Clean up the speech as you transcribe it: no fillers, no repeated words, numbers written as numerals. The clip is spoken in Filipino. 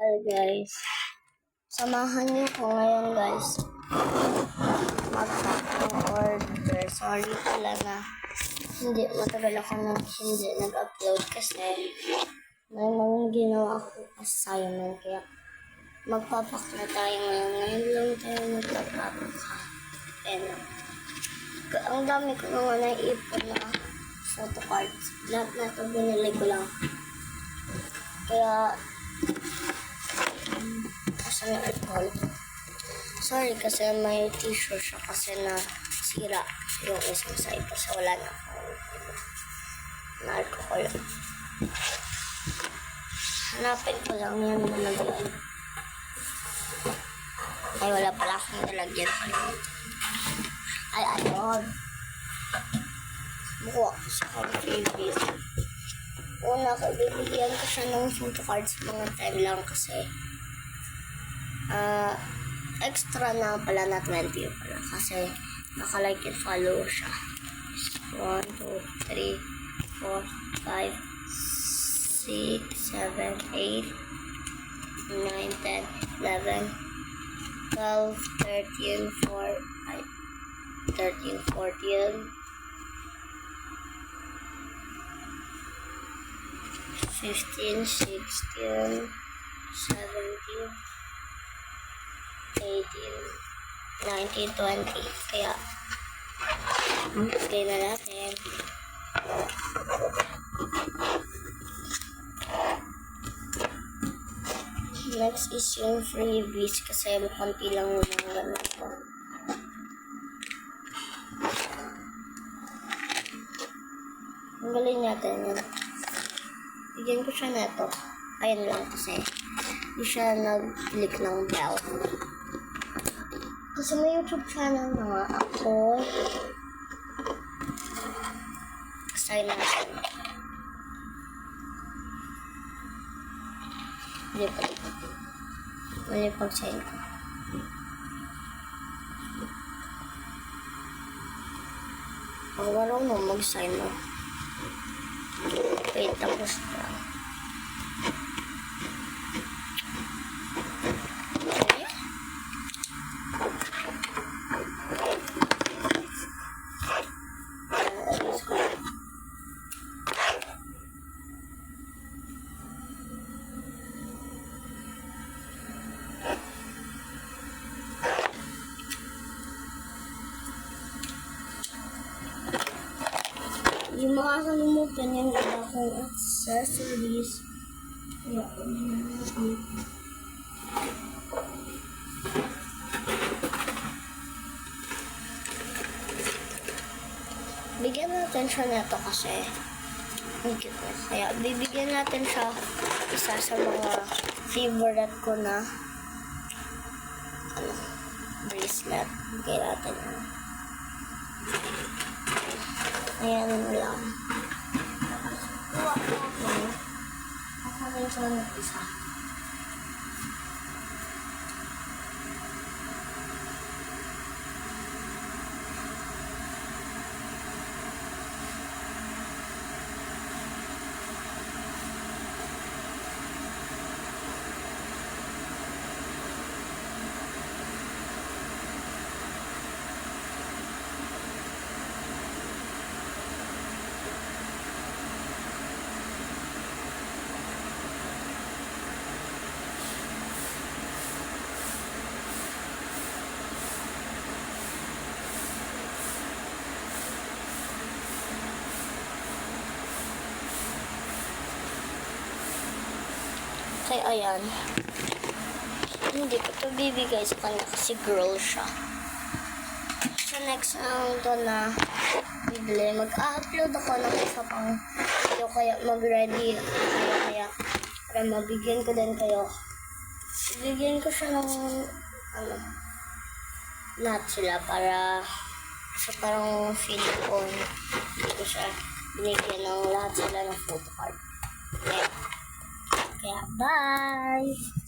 Hi guys, samahan niyo ko ngayon guys mag-pack ng order. Sorry pala na matagal ako hindi nag-upload kasi may mga ginawa akong assignment kaya magpapak na tayo ngayon. Ngayon lang tayo magpapak. And ang dami ko naman naiipon na photo cards. Lahat na ito binili ko lang. Kaya kasi yung alcohol. Sorry kasi may tissue siya kasi na sira yung isang side kasi wala na alcohol. Hanapin ko lang yan na naglaan. Ay wala pala akong nalagyan pa rin. Ay ayun. Bukuha ko sa freebies. Una ko bibigyan ko siya ng photo cards mga time lang kasi extra na pala na 20 pala kasi naka-like and follow siya. 1, 2, 3, 4, 5, 6, 7, 8, 9, 10, 11, 12, 13, 14, 15, 16, 17, 18, 19, 20. Kaya, okay na natin. Next is yung freebies kasi konti lang yung mga ganito. Ang galing natin yun. Bigyan ko siya neto. Ayun lang kasi hindi siya nag-click ng bell. Kasi may YouTube channel na nga ako. Sign natin. Hindi pa. Mali pag-sign ko. Pag wala mo mag-sign mo. Wait, tapos na. Yung makakalimutan yung iba kong accessories. Bigyan natin siya neto kasi higit na. Kaya bibigyan natin siya isa sa mga favorite ko na bracelet. Bigyan natin yun. Ayan lang. Kuha ko ako. Kakarin ko lang isa. Kaya ayan, hindi ko ito bibigay sa kanya kasi girl siya. So next ito na bibili, mag-upload ako ng isa pang video kaya mag-ready kaya para mabigyan ko din kayo. Bibigyan ko siya ng lahat sila para sa parang feel ko hindi ko siya binigyan ng lahat sila ng photo card. Kaya bye!